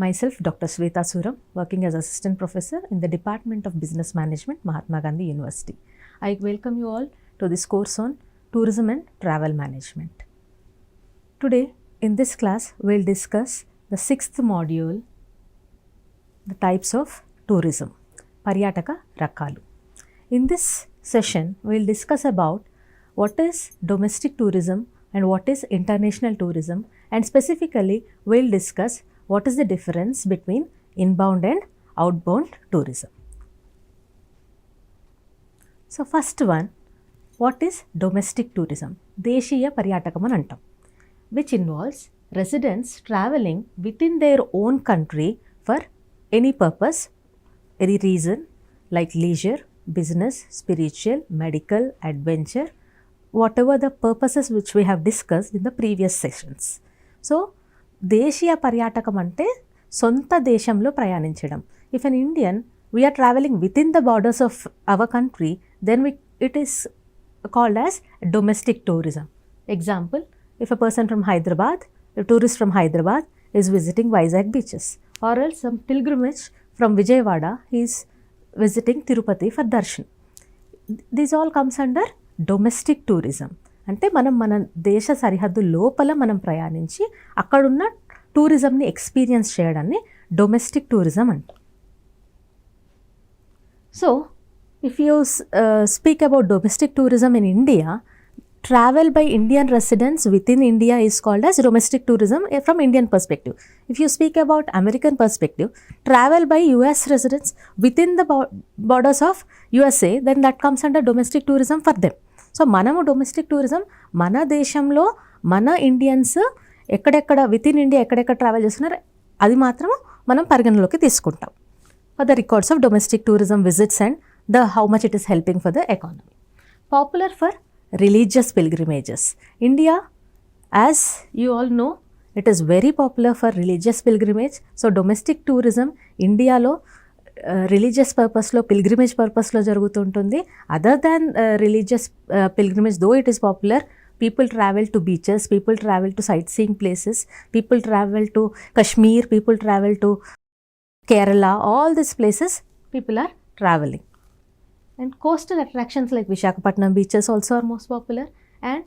Myself, Dr. Sweta Suram, working as Assistant Professor in the Department of Business Management, Mahatma Gandhi University. I welcome you all to this course on Tourism and Travel Management. Today, in this class, we'll discuss the 6th module, the types of tourism, Paryataka Rakalu. In this session, we'll discuss about what is domestic tourism and what is international tourism, and specifically, we'll discuss what is the difference between inbound and outbound tourism. So, first one, what is domestic tourism? Deshiya Paryatakam అని అంటాం, which involves residents traveling within their own country for any purpose, any reason like leisure, business, spiritual, medical, adventure, whatever the purposes which we have discussed in the previous sessions. So, దేశీయ పర్యాటకం అంటే సొంత దేశంలో ప్రయాణించడం. If an Indian we are traveling within the borders of our country, then it is called as domestic tourism. Example, if a person from Hyderabad, a tourist from Hyderabad is visiting Vizag beaches, or else some pilgrimage from Vijayawada, he is visiting Tirupati for darshan. These all comes under domestic tourism. అంటే మన దేశ సరిహద్దు లోపల మనం ప్రయాణించి అక్కడున్న టూరిజంని experience చేయడాన్ని డొమెస్టిక్ టూరిజం అంటాం. So if you speak about domestic tourism in India, travel by Indian residents with in India is called as domestic tourism from Indian perspective. If you speak about American perspective, travel by US residents within the borders of USA, then that comes under domestic tourism for them. So మనము domestic tourism మన దేశంలో మన Indians ఎక్కడెక్కడ with in India ఎక్కడెక్కడ travel చేస్తున్నారు అది మాత్రం మనం పరిగణలోకి తీసుకుంటాం for the records of domestic tourism visits and the how much it is helping for the economy. Popular for religious pilgrimages. India, as you all know, it is very popular for religious pilgrimage. So domestic tourism ఇండియాలో religious పర్పస్లో, pilgrimage పర్పస్లో జరుగుతుంటుంది. Other than religious pilgrimage, though it is popular, people travel to beaches, people travel to sightseeing places, people travel to Kashmir, people travel to Kerala, all these places people are traveling. And coastal attractions like Visakhapatnam beaches also are most popular. And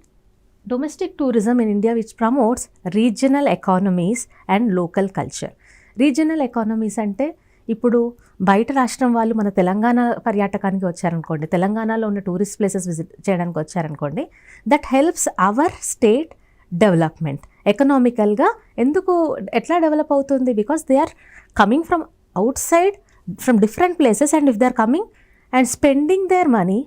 domestic tourism in India, which promotes regional economies and local culture. Regional economies అంటే ఇప్పుడు బయట రాష్ట్రం వాళ్ళు మన తెలంగాణ పర్యాటకానికి వచ్చారనుకోండి, తెలంగాణలో ఉన్న tourist places visit చేయడానికి వచ్చారనుకోండి, that helps our state development. ఎకనామికల్గా ఎందుకు ఎట్లా డెవలప్ అవుతుంది? Because they are coming from outside, from different places, and if they are coming and spending their money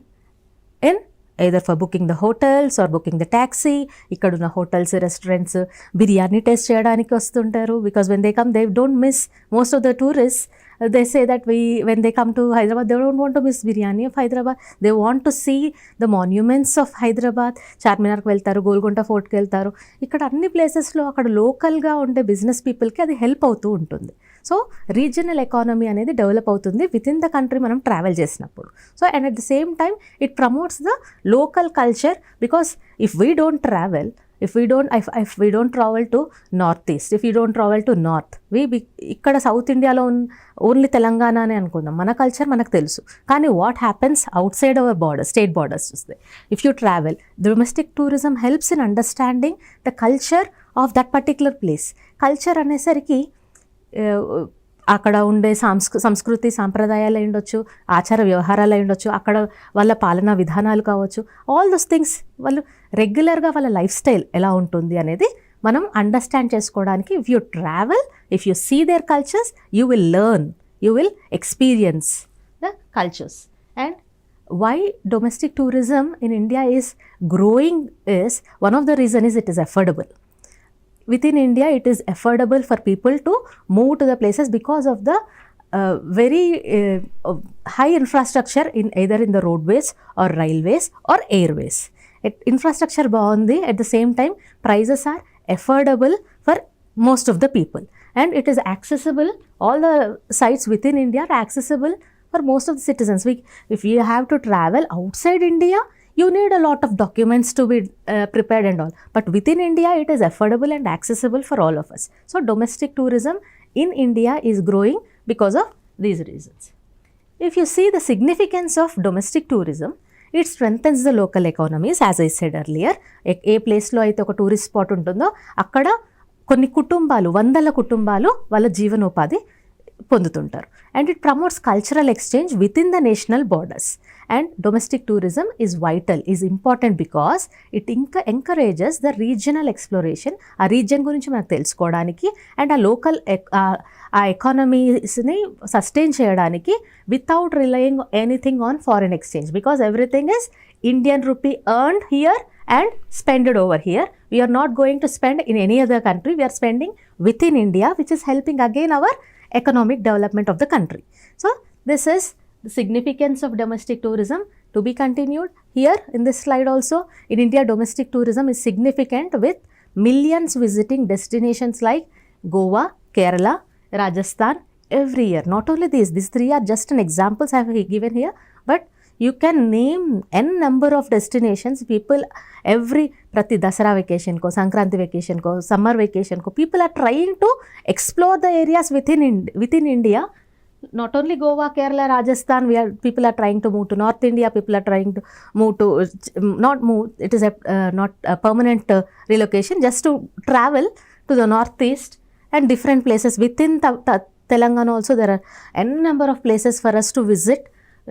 in either for booking the hotels or booking the taxi. ikkaduna hotels, restaurants, biryani taste cheyadaniku vastuntaru, because when they come they don't miss. Most of the tourists, they say that when they come to Hyderabad, they don't want to miss biryani of Hyderabad. They want to see the monuments of Hyderabad. Charminar ku veltaru, Golconda Fort ku veltaru. ikkada anni places lo akkada local ga unde business people ki adi help అవుతూ ఉంటుంది. So regional economy అనేది develop అవుతుంది within the country మనం travel చేసినప్పుడు. So and at the same time it promotes the local culture, because if we don't travel, if we don't travel to north east, if we don't travel to north, ఇక్కడ south ఇండియాలో only Telangana అని అనుకుందాం, మన culture మనకు తెలుసు. కానీ what happens outside our border, state borders చూస్తే, if you travel, domestic tourism helps in understanding the culture of that particular place. Culture అనేసరికి అక్కడ ఉండే సంస్కృతి సాంప్రదాయాలు అయి ఉండొచ్చు, ఆచార వ్యవహారాలు అయి ఉండొచ్చు, అక్కడ వాళ్ళ పాలనా విధానాలు కావచ్చు, ఆల్ దోస్ థింగ్స్ వాళ్ళు రెగ్యులర్గా వాళ్ళ లైఫ్ స్టైల్ ఎలా ఉంటుంది అనేది మనం అండర్స్టాండ్ చేసుకోవడానికి if you travel, if you see their cultures, you will learn, you will experience the cultures. And why domestic tourism in India is growing is, one of the reason is it is affordable. Within India, it is affordable for people to move to the places because of the very high infrastructure in either in the roadways or railways or airways. Infrastructure baagundi, at the same time prices are affordable for most of the people, and it is accessible. All the sites within India are accessible for most of the citizens. If you have to travel outside India, you need a lot of documents to be prepared and all. But within India, it is affordable and accessible for all of us. So domestic tourism in India is growing because of these reasons. If you see the significance of domestic tourism, it strengthens the local economies, as I said earlier. ఏ ప్లేస్లో అయితే ఒక tourist spot ఉంటుందో అక్కడ కొన్ని కుటుంబాలు, వందల కుటుంబాలు వాళ్ళ జీవనోపాధి పొందుతుంటారు. And it promotes cultural exchange within the national borders. And domestic tourism is vital, is important because it encourages the regional exploration. ఆ రీజియన్ గురించి మనకు తెలుసుకోవడానికి అండ్ ఆ లోకల్ ఆ ఎకానమీస్ని సస్టైన్ చేయడానికి without relying anything on foreign exchange, because everything is Indian rupee earned here and spent over here. We are not going to spend in any other country. We are spending within India, which is helping again our economic development of the country. So this is the significance of domestic tourism to be continued here in this slide also. In India, domestic tourism is significant with millions visiting destinations like Goa, Kerala, Rajasthan every year. Not only these three are just an examples I have given here, but you can name n number of destinations. People prati Dasara vacation ko, Sankranti vacation ko, summer vacation ko, people are trying to explore the areas within India. Not only Goa, Kerala, Rajasthan, people are trying to move to North India. People are trying to move to, not move, it is not a permanent relocation, just to travel to the northeast and different places within Telangana also. There are n number of places for us to visit.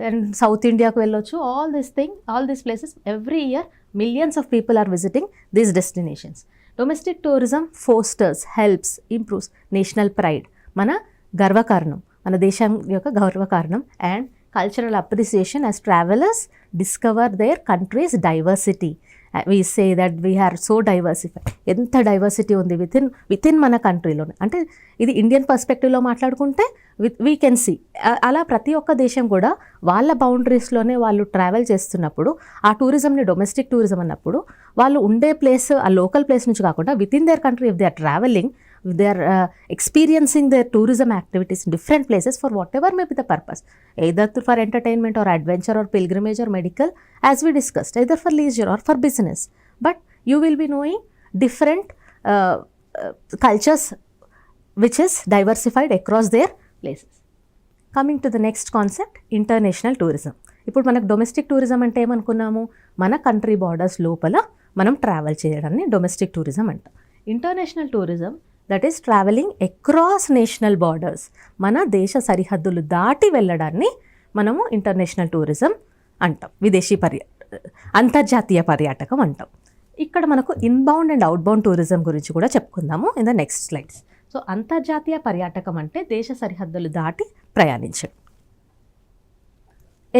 And South India ku vellochu, all these places, every year millions of people are visiting these destinations. Domestic tourism fosters, helps, improves national pride, mana garvakaranam, mana desham yokka garvakaranam, and cultural appreciation as travelers discover their country's diversity. We say that we are so diversified. ఎంత diversity ఉంది within మన కంట్రీలోనే. అంటే ఇది Indian పర్స్పెక్టివ్లో మాట్లాడుకుంటే we can see అలా ప్రతి ఒక్క దేశం కూడా వాళ్ళ బౌండరీస్లోనే వాళ్ళు ట్రావెల్ చేస్తున్నప్పుడు ఆ టూరిజంని డొమెస్టిక్ టూరిజం అన్నప్పుడు వాళ్ళు ఉండే ప్లేస్ ఆ లోకల్ ప్లేస్ నుంచి కాకుండా within their country if they are traveling, they are experiencing their tourism activities in different places for whatever may be the purpose, either for entertainment or adventure or pilgrimage or medical, as we discussed, either for leisure or for business. But you will be knowing different cultures which is diversified across their places. Coming to the next concept, international tourism. ఇప్పుడు మనకు domestic tourism అంటే ఏమనుకున్నాము, మన country borders లోపల మనం travel చేయడాన్ని domestic tourism అంటాం. International tourism, that is travelling across national borders, మన దేశ సరిహద్దులు దాటి వెళ్ళడాన్ని మనము ఇంటర్నేషనల్ టూరిజం అంటాం, అంతర్జాతీయ పర్యాటకం అంటాం. ఇక్కడ మనకు ఇన్బౌండ్ అండ్ అవుట్బౌండ్ టూరిజం గురించి కూడా చెప్పుకుందాము in the next slides. So అంతర్జాతీయ పర్యాటకం అంటే దేశ సరిహద్దులు దాటి ప్రయాణించడం.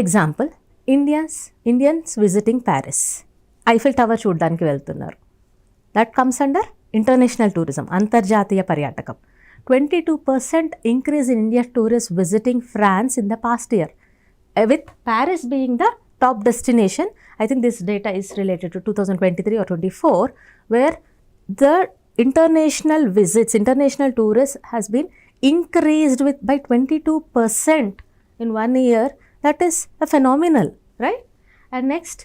Example, Indians visiting Paris, Eiffel Tower చూడడానికి వెళ్తున్నారు. That comes under international tourism, అంతర్జాతీయ పర్యాటకం. 22% increase in India tourists visiting France in the past year, with Paris being the top destination. I think this data is related to 2023 or 24, where the international visits, international tourists has been increased by 22% in 1 year. That is a phenomenal, right? And next,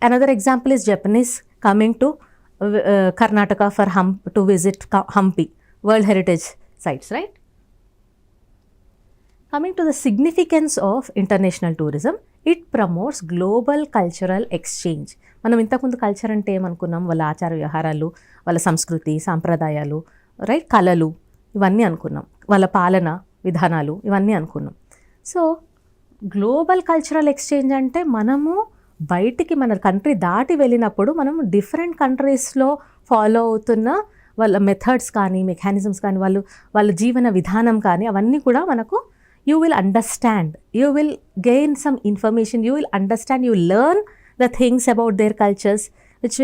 another example is Japanese coming to Karnataka to visit Hampi, World Heritage Sites, right? Coming to the significance of international tourism, it promotes global cultural exchange. మనం ఇంతకుముందు culture అంటే ఏమనుకున్నాం, వాళ్ళ ఆచార వ్యవహారాలు, వాళ్ళ సంస్కృతి సాంప్రదాయాలు, రైట్, కళలు, ఇవన్నీ అనుకున్నాం, వాళ్ళ పాలన విధానాలు, ఇవన్నీ అనుకున్నాం. సో గ్లోబల్ కల్చరల్ ఎక్స్చేంజ్ అంటే మనము బయటికి మన కంట్రీ దాటి వెళ్ళినప్పుడు మనం డిఫరెంట్ కంట్రీస్లో ఫాలో అవుతున్న వాళ్ళ మెథడ్స్ కానీ మెకానిజమ్స్ కానీ వాళ్ళ జీవన విధానం కానీ అవన్నీ కూడా మనకు you will understand, you will gain some information, you will understand, you will learn the things about their cultures which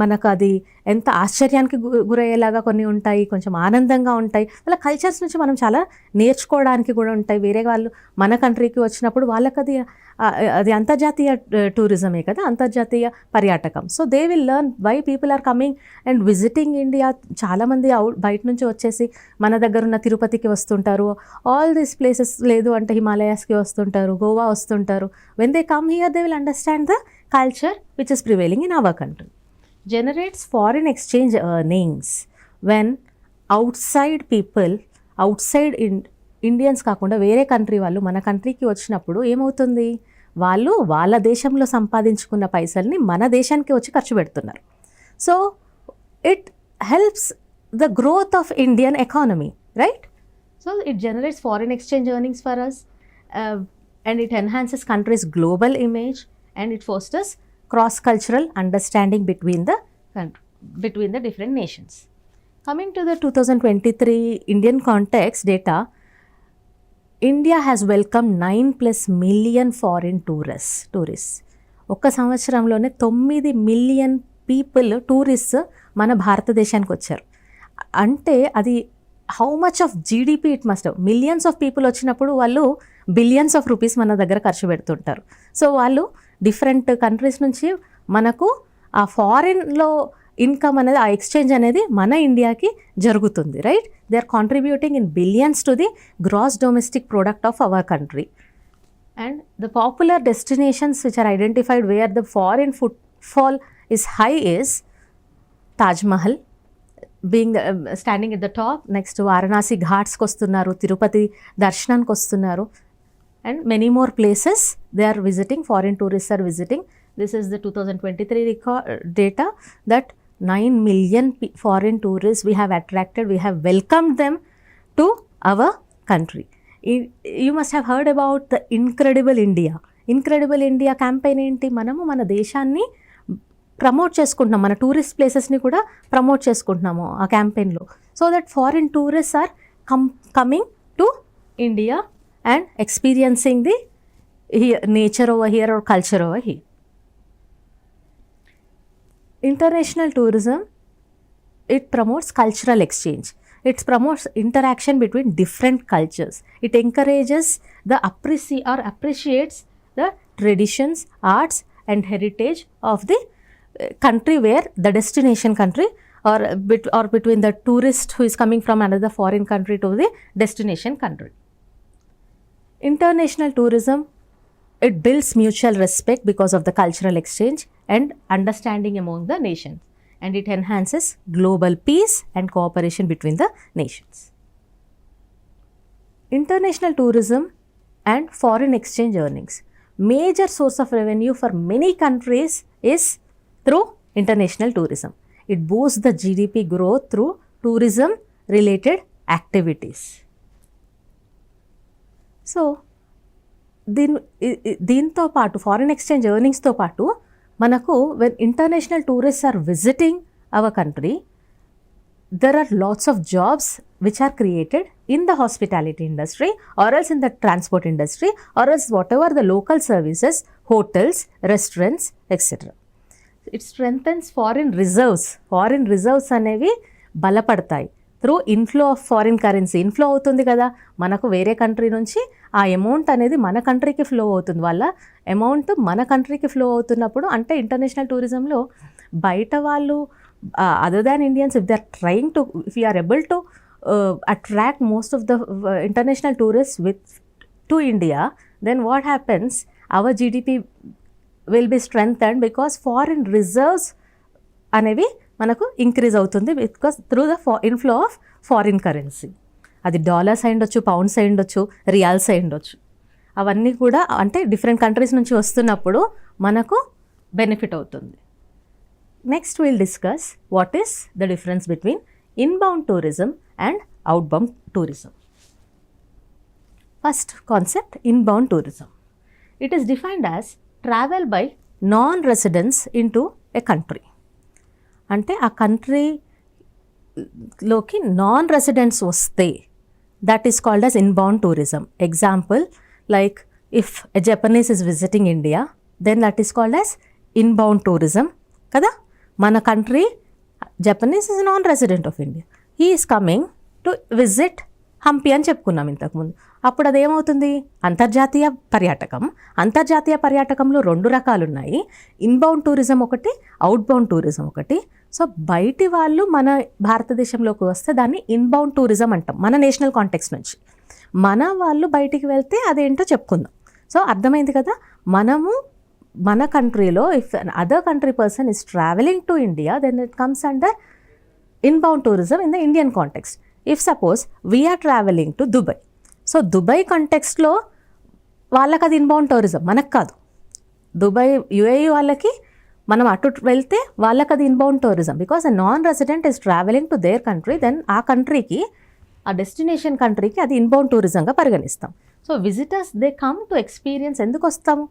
మనకు అది ఎంత ఆశ్చర్యానికి గురయ్యేలాగా కొన్ని ఉంటాయి, కొంచెం ఆనందంగా ఉంటాయి. వాళ్ళ కల్చర్స్ నుంచి మనం చాలా నేర్చుకోవడానికి కూడా ఉంటాయి. వేరే వాళ్ళు మన కంట్రీకి వచ్చినప్పుడు వాళ్ళకి అది అంతర్జాతీయ టూరిజమే కదా, అంతర్జాతీయ పర్యాటకం. So they will learn why people are coming and visiting India. చాలామంది బయట నుంచి వచ్చేసి మన దగ్గర ఉన్న తిరుపతికి వస్తుంటారు, ఆల్ దీస్ ప్లేసెస్, లేదు అంటే హిమాలయాస్కి వస్తుంటారు, గోవా వస్తుంటారు. When they come here they will understand the culture which is prevailing in our country. Generates foreign exchange earnings when outside people, outside Indians కాకుండా వేరే కంట్రీ వాళ్ళు మన కంట్రీకి వచ్చినప్పుడు ఏమవుతుంది, వాళ్ళు వాళ్ళ దేశంలో సంపాదించుకున్న పైసల్ని మన దేశానికి వచ్చి ఖర్చు పెడుతున్నారు. So it helps the growth of Indian economy, right? So it generates foreign exchange earnings for us, and it enhances country's global image, and it fosters cross-cultural understanding between the different nations. Coming to the 2023 Indian context data, India has welcomed 9+ million foreign tourists. ఒక్క సంవత్సరంలోనే 9 million people tourist మన భారతదేశానికి వచ్చారు. అంటే అది how much of GDP it must, millions of people వచ్చినప్పుడు వాళ్ళు billions of rupees మన దగ్గర ఖర్చు పెడుతుంటారు. సో వాళ్ళు డిఫరెంట్ కంట్రీస్ నుంచి మనకు ఆ ఫారిన్లో ఇన్కమ్ అనేది, ఆ ఎక్స్చేంజ్ అనేది మన ఇండియాకి జరుగుతుంది, right? They are contributing in billions to the gross domestic product of our country. And the popular destinations which are identified where the foreign footfall is high is Taj Mahal being standing at the top. Next Varanasi ఘాట్స్కి వస్తున్నారు, తిరుపతి దర్శనానికి వస్తున్నారు, and many more places they are visiting, foreign tourists are visiting. This is the 2023 data that 9 million foreign tourists we have attracted, we have welcomed them to our country. You must have heard about the Incredible India campaign. ఏంటి, మనము మన దేశాన్ని promote చేసుకుంటున్నాం, మన tourist ప్లేసెస్ని కూడా promote చేసుకుంటున్నాము ఆ క్యాంపెయిన్లో. So that foreign tourist are coming to India and experiencing the nature over here or culture over here. International tourism, it promotes cultural exchange. It promotes interaction between different cultures. It encourages the appreciates the traditions, arts and heritage of the country where the destination country, or between the tourist who is coming from another foreign country to the destination country. International tourism, it builds mutual respect because of the cultural exchange and understanding among the nations, and it enhances global peace and cooperation between the nations. International tourism and foreign exchange earnings. Major source of revenue for many countries is through international tourism. It boosts the GDP growth through tourism related activities. So దీంతో పాటు foreign exchange ఎర్నింగ్స్తో పాటు మనకు when international tourists are visiting our country, there are lots of jobs which are created in the hospitality industry, or else in the transport industry, or else whatever the local services, hotels, restaurants, etc. It strengthens foreign reserves అనేవి బలపడతాయి through inflow of foreign currency. Inflow అవుతుంది కదా మనకు వేరే country నుంచి, ఆ amount అనేది మన కంట్రీకి ఫ్లో అవుతుంది. వాళ్ళ అమౌంట్ మన కంట్రీకి ఫ్లో అవుతున్నప్పుడు, అంటే ఇంటర్నేషనల్ టూరిజంలో బయట వాళ్ళు other than Indians, if they are trying to, if we are able to attract most of the international tourists to India, then what happens, our GDP will be strengthened because foreign reserves అనేవి మనకు increase అవుతుంది, because through the inflow of foreign currency. అది dollars అయి ఉండొచ్చు, pounds అయి ఉండొచ్చు, riyals అయి ఉండొచ్చు. అవన్నీ కూడా అంటే డిఫరెంట్ కంట్రీస్ నుంచి వస్తున్నప్పుడు మనకు బెనిఫిట్ అవుతుంది. Next we'll discuss what is the difference between inbound tourism and outbound tourism. First concept, inbound tourism. It is defined as travel by non-residents into a country. అంటే ఆ కంట్రీలోకి నాన్ రెసిడెంట్స్ వస్తే that is called as inbound tourism. Example, like if a Japanese is visiting India, then that is called as inbound tourism కదా. మన country, Japanese is non resident of India, he is coming to visit Hampi అని చెప్పుకున్నాం ఇంతకుముందు. అప్పుడు అదేమవుతుంది, అంతర్జాతీయ పర్యాటకంలో 2 రకాలు ఉన్నాయి, inbound tourism ఒకటి, అవుట్బౌండ్ టూరిజం ఒకటి. సో బయటి వాళ్ళు మన భారతదేశంలోకి వస్తే దాన్ని ఇన్బౌండ్ టూరిజం అంటాం, మన నేషనల్ కాంటెక్స్ట్ నుంచి. మన వాళ్ళు బయటికి వెళ్తే అదేంటో చెప్పుకుందాం. సో అర్థమైంది కదా, మనము మన కంట్రీలో if other country person is travelling to India, then it comes under inbound tourism in the Indian context. If suppose we are traveling to Dubai, so Dubai context లో వాళ్ళకి అది ఇన్బౌండ్ టూరిజం, మనకు కాదు. దుబాయ్ యుఏఈ వాళ్ళకి మనం అటు వెళ్తే వాళ్ళకి అది inbound tourism, because a non resident is travelling to their country, then ఆ కంట్రీకి, ఆ డెస్టినేషన్ కంట్రీకి అది ఇన్బౌండ్ టూరిజంగా పరిగణిస్తాం. So visitors they come to experience, ఎందుకు వస్తాము?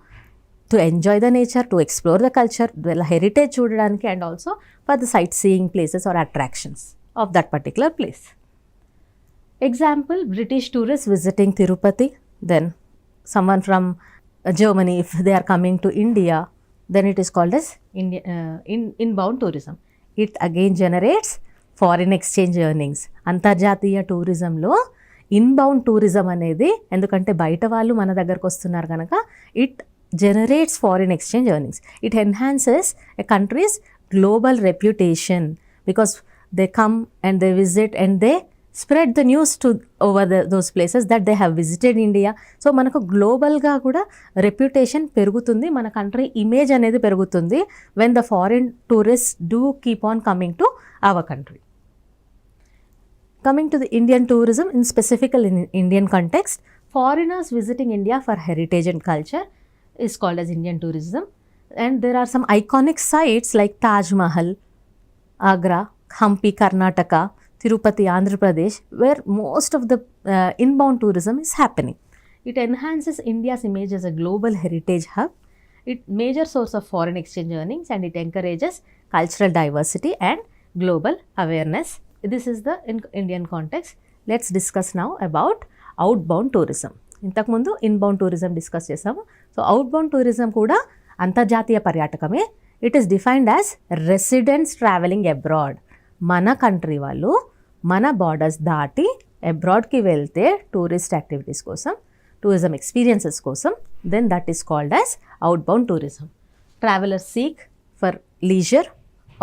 To enjoy the nature, to explore the culture, వాళ్ళ హెరిటేజ్ చూడడానికి, and also for the sightseeing places or attractions of that particular place. Example, British tourists visiting Tirupati, then someone from Germany, if they are coming to India, then it is called as inbound tourism. It again generates foreign exchange earnings. అంతర్జాతీయ టూరిజంలో inbound tourism అనేది, ఎందుకంటే బయట వాళ్ళు మన దగ్గరకు వస్తున్నారు కనుక, it generates foreign exchange earnings. It enhances a country's global reputation because they come and they visit and they spread the news to over those places that they have visited India. So మనకు గ్లోబల్గా కూడా reputation పెరుగుతుంది, మన country image అనేది పెరుగుతుంది when the foreign tourists do keep on coming to our country. Coming to the Indian tourism in specifical in Indian context, foreigners visiting India for heritage and culture is called as Indian tourism. And there are some iconic sites like Taj Mahal, Agra, Hampi, Karnataka, Tirupati, Andhra Pradesh, where most of the inbound tourism is happening. It enhances India's image as a global heritage hub. It major source of foreign exchange earnings, and it encourages cultural diversity and global awareness. This is the Indian context. Let's discuss now about outbound tourism. ఇంతకుముందు inbound tourism discuss చేసాము. So outbound tourism కూడా అంతర్జాతీయ పర్యాటకమే. It is defined as residents travelling abroad. మన country వాళ్ళు మన borders దాటి అబ్రాడ్కి వెళ్తే టూరిస్ట్ యాక్టివిటీస్ కోసం, టూరిజం ఎక్స్పీరియన్సెస్ కోసం, then that is called as outbound tourism. Travellers seek for leisure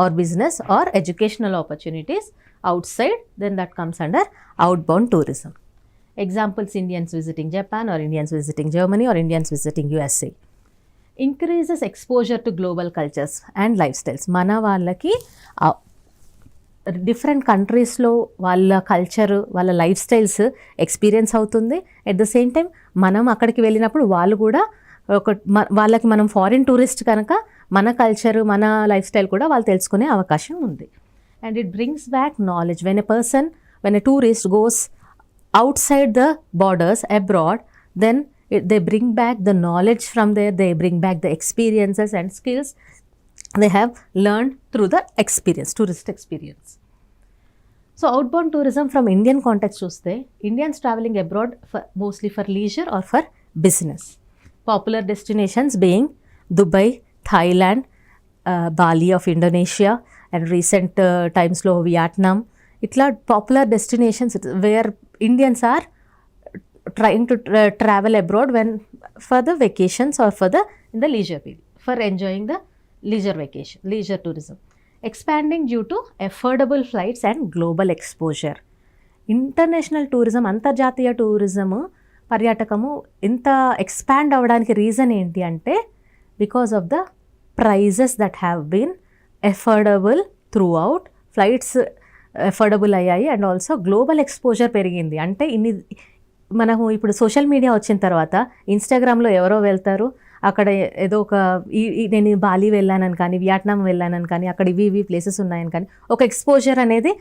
or business or educational opportunities outside, then that comes under outbound tourism. Examples, Indians visiting Japan or Indians visiting Germany or Indians visiting USA. Increases exposure to global cultures and lifestyles. మన వాళ్ళకి different కంట్రీస్లో వాళ్ళ culture, వాళ్ళ life styles experience అవుతుంది. At the same time మనం అక్కడికి వెళ్ళినప్పుడు వాళ్ళు కూడా వాళ్ళకి మనం ఫారిన్ టూరిస్ట్ కనుక మన కల్చర్, మన లైఫ్ స్టైల్ కూడా వాళ్ళు తెలుసుకునే అవకాశం ఉంది. And it brings back knowledge. When a tourist goes outside the borders abroad, then they bring back the knowledge from there, they bring back the experiences and skills they have learned through the experience, tourist experience. So outbound tourism from Indian context చూస్తే, Indians traveling abroad mostly for leisure or for business. Popular destinations being Dubai, Thailand, Bali of Indonesia, and recent timesలో Vietnam. ఇట్లా popular destinations where Indians are trying to travel abroad when for the vacations or for the in the leisure period, for enjoying the leisure vacation, leisure tourism. Expanding due to affordable flights and global exposure. International tourism, అంతర్జాతీయ tourism, పర్యాటకము ఇంత expand అవ్వడానికి reason ఏంటి అంటే, because of the prices that have been affordable throughout. Flights affordable అయ్యాయి and also global exposure పెరిగింది. అంటే మనము ఇప్పుడు సోషల్ మీడియా వచ్చిన తర్వాత ఇన్స్టాగ్రామ్లో ఎవరో వెళ్తారు, అక్కడ ఏదో ఒక నేను బాలి వెళ్ళానని కానీ, వియట్నాం వెళ్ళానని కానీ, అక్కడ ఇవి ప్లేసెస్ ఉన్నాయని కానీ, ఒక ఎక్స్పోజర్ అనేది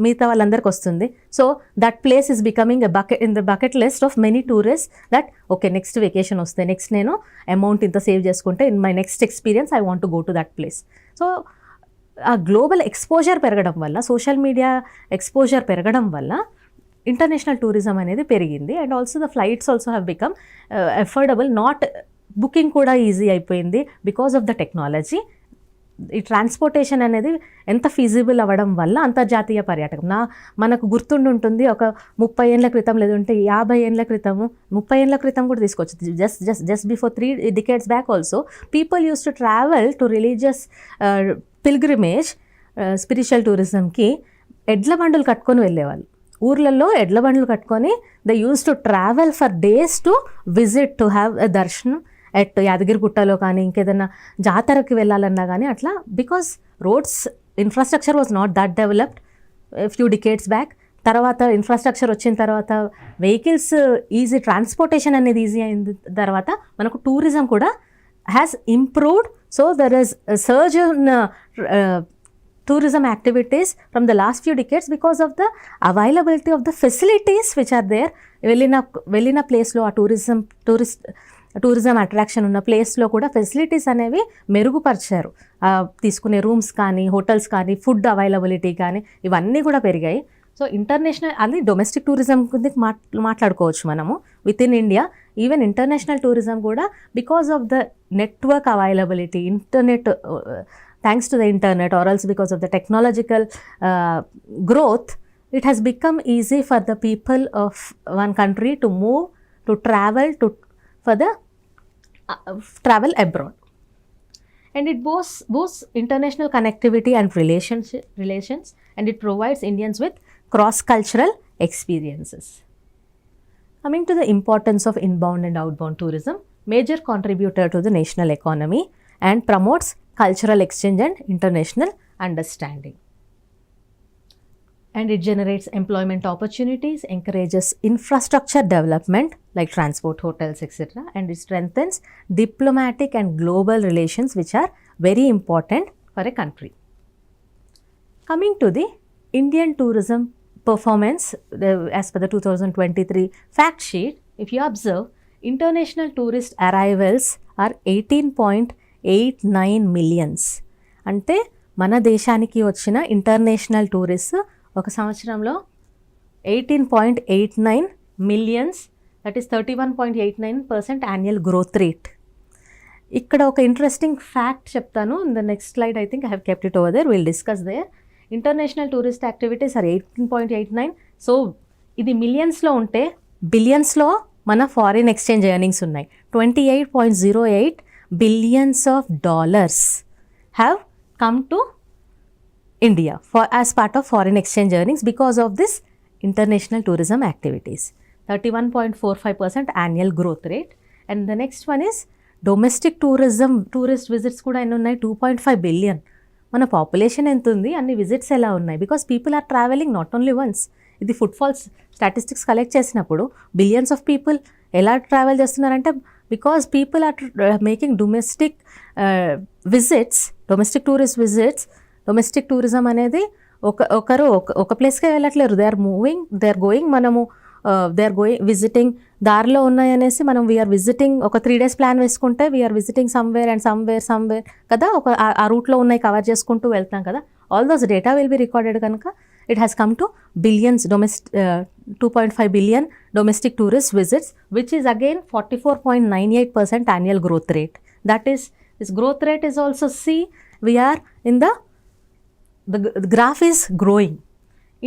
మిగతా వాళ్ళందరికీ వస్తుంది. So that place is becoming in the bucket list of many tourist that okay next vacation వస్తే, నెక్స్ట్ నేను అమౌంట్ ఇంత సేవ్ చేసుకుంటే in my next experience I want to go to that place. So ఆ global exposure పెరగడం వల్ల, social media exposure పెరగడం వల్ల international tourism అనేది పెరిగింది. And also the flights also have become affordable, not booking కూడా ఈజీ అయిపోయింది బికాస్ ఆఫ్ ద టెక్నాలజీ. ఈ ట్రాన్స్పోర్టేషన్ అనేది ఎంత ఫీజిబుల్ అవ్వడం వల్ల అంతర్జాతీయ పర్యాటకం. మనకు గుర్తుండుంటుంది, ఒక 30 ఏళ్ళ క్రితం లేదంటే 50 ఏళ్ళ క్రితము, 30 ఏళ్ళ క్రితం కూడా తీసుకోవచ్చు, just before 3 decades back also people used to travel to religious pilgrimage, spiritual టూరిజంకి ఎడ్ల బండులు కట్టుకొని వెళ్ళేవాళ్ళు. ఊర్లలో ఎడ్ల బండ్లు కట్టుకొని they used to travel for days to visit, to have a దర్శనం ఎట్ యాదగిరిగుట్టలో కానీ, ఇంకేదైనా జాతరకి వెళ్ళాలన్నా కానీ అట్లా. Because roads infrastructure was not that developed, few decades back. తర్వాత ఇన్ఫ్రాస్ట్రక్చర్ వచ్చిన తర్వాత వెహికల్స్ ఈజీ, ట్రాన్స్పోర్టేషన్ అనేది ఈజీ అయిన తర్వాత మనకు టూరిజం కూడా has improved. So there is surge in tourism activities from the last few decades because of the availability of the facilities which are there. వెళ్ళిన ప్లేస్లో ఆ టూరిజం అట్రాక్షన్ ఉన్న ప్లేస్లో కూడా ఫెసిలిటీస్ అనేవి మెరుగుపరిచారు. తీసుకునే రూమ్స్ కానీ, హోటల్స్ కానీ, ఫుడ్ అవైలబిలిటీ కానీ ఇవన్నీ కూడా పెరిగాయి. సో ఇంటర్నేషనల్, అది డొమెస్టిక్ టూరిజం గురించి మాట్లాడుకోవచ్చు మనము with in India. Even international tourism కూడా because of the network availability, internet, thanks to the internet or else because of the technological growth, it has become easy for the people of one country to move, to travel, for the travel abroad. And it boosts international connectivity and relations, and it provides Indians with cross-cultural experiences. Coming to the importance of inbound and outbound tourism, major contributor to the national economy and promotes cultural exchange and international understanding. And it generates employment opportunities, encourages infrastructure development like transport, hotels, etc. And it strengthens diplomatic and global relations which are very important for a country. Coming to the Indian tourism performance, as per the 2023 fact sheet, if you observe, international tourist arrivals are 18.89 millions. అంటే మన దేశానికి వచ్చిన international tourist ఒక సంవత్సరంలో 18.89 millions, that is 31.89% annual growth rate. ఇక్కడ ఒక interesting fact చెప్తాను. In the next slide I think I have kept it over there, will discuss there. International tourist activities are 18.89. So ఇది మిలియన్స్లో ఉంటే బిలియన్స్లో మన ఫారిన్ ఎక్స్చేంజ్ ఎర్నింగ్స్ ఉన్నాయి. 28.08 billions of dollars have come to India as part of foreign exchange earnings because of this international tourism activities. 31.45% annual growth rate. And the next one is domestic tourism, tourist visits kuda enni unnai, 2.5 billion. మన population ఎంత ఉంది, అన్ని visits ఎలా ఉన్నాయి, because people are travelling not only once. ఇది footfalls statistics collect చేసినప్పుడు billions of people ఎలా travel చేస్తున్నారంటే because people are making domestic visits, domestic tourist visits. Domestic tourism అనేది ఒకరు ఒక ప్లేస్కే వెళ్ళట్లేరు, they are moving, they are going. మనము దే ఆర్ గోయింగ్ విజిటింగ్, దారిలో ఉన్నాయనేసి మనం వీఆర్ విజిటింగ్, ఒక 3 days ప్లాన్ వేసుకుంటే we are visiting somewhere and somewhere కదా, ఆ రూట్లో ఉన్నాయి కవర్ చేసుకుంటూ వెళ్తాం కదా. All those data will be recorded కనుక it has come to billions, 2.5 billion domestic tourist visits, which is again 44.98% annual growth rate. That is, this growth rate is also, see, we are in the graph is growing.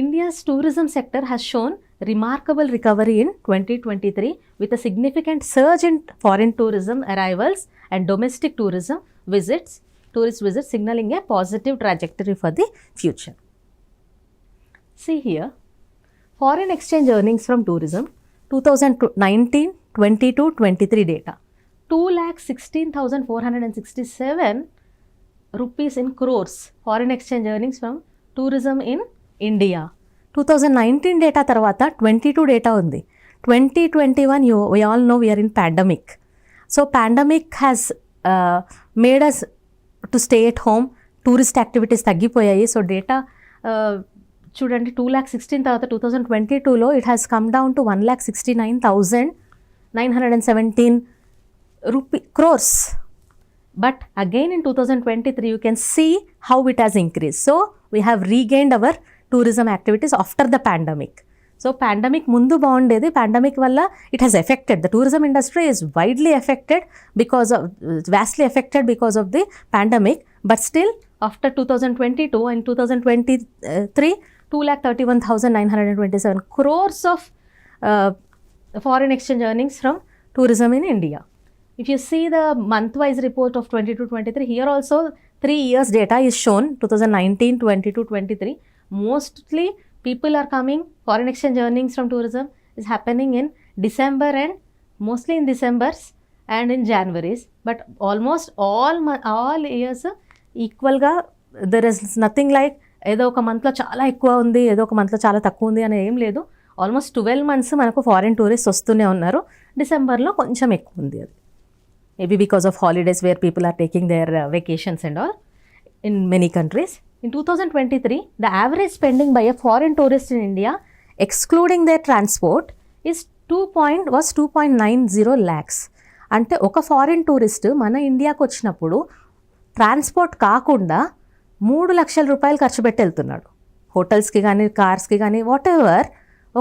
India's tourism sector has shown remarkable recovery in 2023 with a significant surge in foreign tourism arrivals and domestic tourism visits, tourist visits, signaling a positive trajectory for the future. See here, foreign exchange earnings from tourism 2019, 22, 23 data. 2,16,467 rupees in crores foreign exchange earnings from tourism in India. 2019 data tarvata 22 data undi. 2021 we all know we are in pandemic. So pandemic has made us to stay at home. Tourist activities తగ్గిపోయాయి. So data చూడండి, 2,16,000 తర్వాత 2022లో it has come down to 1,69,917 crores. But again in 2023 you can see how it has increased. So we have regained our tourism activities after the pandemic. So pandemic mundu baundedi, pandemic valla it has affected the tourism industry, is widely affected because of, vastly affected because of the pandemic. But still after 2022 and 2023, 2,31,927 crores of foreign exchange earnings from tourism in India. If you see the month-wise report of 22-23, here also 3 years data is shown, 2019, 22, 23. Mostly people are coming, foreign exchange earnings from tourism is happening in December and mostly in Decembers and in Januaries. But almost all years equal ga, there is nothing like ఏదో ఒక మంత్లో చాలా ఎక్కువ ఉంది, ఏదో ఒక మంత్లో చాలా తక్కువ ఉంది అనేది ఏం లేదు. ఆల్మోస్ట్ 12 months మనకు ఫారిన్ టూరిస్ట్ వస్తూనే ఉన్నారు. డిసెంబర్లో కొంచెం ఎక్కువ ఉంది అది, maybe because of holidays where people are taking their vacations and all in many countries. In 2023, the average spending by a foreign tourist in India, excluding their transport, was 2.90 lakhs. అంటే ఒక foreign tourist మన ఇండియాకి వచ్చినప్పుడు transport కాకుండా 3 లక్షల రూపాయలు ఖర్చు పెట్టి వెళ్తున్నాడు. హోటల్స్కి కానీ, కార్స్కి కానీ, వాట్ ఎవర్.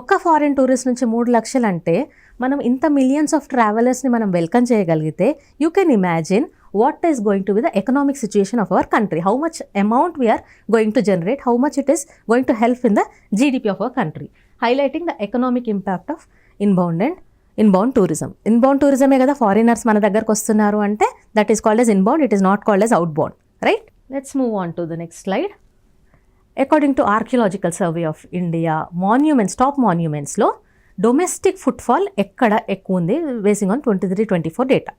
ఒక్క ఫారిన్ టూరిస్ట్ నుంచి 3 లక్షలు అంటే మనం ఇంత మిలియన్స్ ఆఫ్ ట్రావెలర్స్ని మనం వెల్కమ్ చేయగలిగితే you can imagine what is going to be the economic situation of our country, how much amount we are going to generate, how much it is going to help in the GDP of our country, highlighting the economic impact of inbound tourism. Inbound tourism kada foreigners mana దగ్గరకు వస్తున్నారు అంటే that is called as inbound, it is not called as outbound, right? Let's move on to the next slide. According to Archaeological Survey of India, monuments, top monuments లో domestic footfall ఎక్కడ ఎక్కువ ఉంది basing on 23-24 data.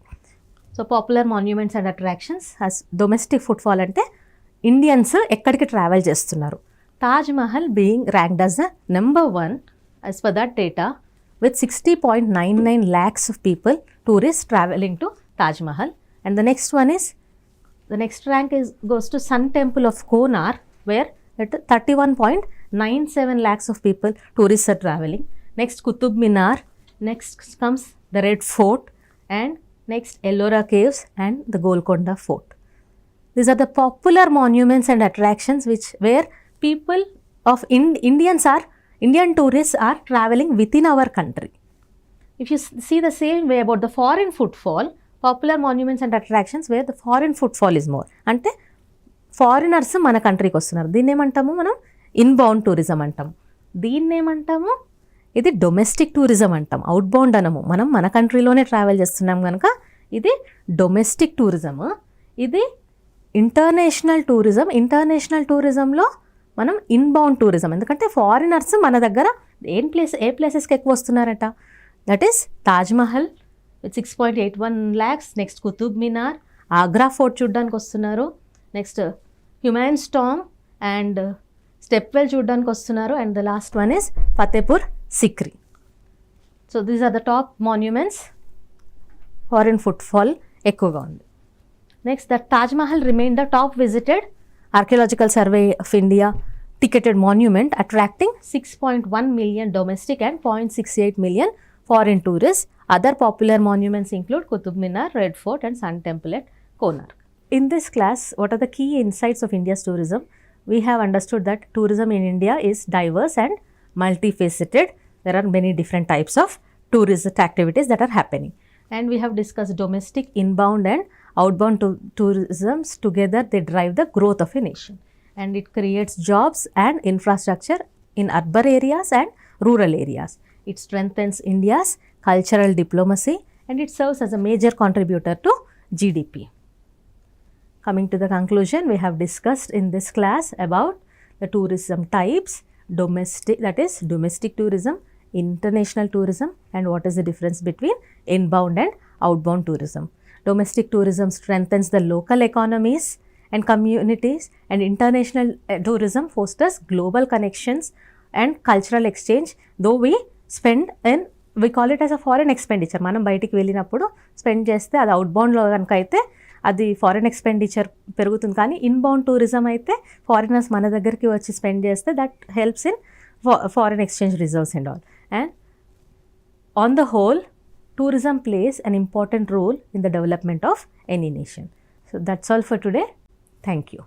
So popular monuments and attractions as domestic footfall అంటే Indians ఎక్కడికి travel చేస్తున్నారు. Taj Mahal being ranked as the number 1 as per that data with 60.99 lakhs of people, tourists traveling to Taj Mahal. And the next one is, the next rank goes to Sun Temple of Konark, where at 31.97 lakhs of people, tourists are traveling. Next Qutub Minar, next comes the Red Fort, and next Ellora Caves and the Golconda Fort. These are the popular monuments and attractions where people of Indian tourists are traveling within our country. If you see the same way about the foreign footfall, popular monuments and attractions where the foreign footfall is more. అంటే foreigners మన కంట్రీకి వస్తున్నారు. దీన్ని ఏమంటాము మనం? Inbound tourism అంటాము. దీన్ని ఏమంటాము? ఇది డొమెస్టిక్ టూరిజం అంటాం, అవుట్బౌండ్ అనము. మనం మన కంట్రీలోనే ట్రావెల్ చేస్తున్నాం కనుక ఇది డొమెస్టిక్ టూరిజం. ఇది ఇంటర్నేషనల్ టూరిజం. ఇంటర్నేషనల్ టూరిజంలో మనం ఇన్బౌండ్ టూరిజం, ఎందుకంటే ఫారినర్స్ మన దగ్గర ఏ ప్లేసెస్కి ఎక్కువ వస్తున్నారట. That is Taj Mahal with 6.81 lakhs, next Qutub Minar, Agra fort చూడడానికి వస్తున్నారు, next Humayun's tomb and stepwell చూడడానికి వస్తున్నారు, and the last one is Fatehpur Sikri. So these are the top monuments. Foreign footfall ఎక్కువగా ఉంది. Next the Taj Mahal remain the top visited archaeological survey of India ticketed monument, attracting 6.1 million domestic and 0.68 million foreign tourists. Other popular monuments include Qutub Minar, Red Fort and Sun Temple at Konark. In this class, what are the key insights of India's tourism? We have understood that tourism in India is diverse and multifaceted. There are many different types of tourist activities that are happening. And we have discussed domestic, inbound and outbound tourisms. Together, they drive the growth of a nation. And it creates jobs and infrastructure in urban areas and rural areas. It strengthens India's cultural diplomacy and it serves as a major contributor to GDP. Coming to the conclusion, we have discussed in this class about the tourism types, domestic tourism, international tourism, and what is the difference between inbound and outbound tourism. Domestic tourism strengthens the local economies and communities, and international tourism fosters global connections and cultural exchange. Though we call it as a foreign expenditure. మనం బయటికి వెళ్ళినప్పుడు spend చేస్తే అది అవుట్బౌండ్లో కనుక అయితే అది foreign expenditure పెరుగుతుంది. కానీ ఇన్బౌండ్ టూరిజం అయితే ఫారినర్స్ మన దగ్గరికి వచ్చి స్పెండ్ చేస్తే that helps in foreign exchange reserves and all. And on the whole, tourism plays an important role in the development of any nation. So that's all for today. Thank you.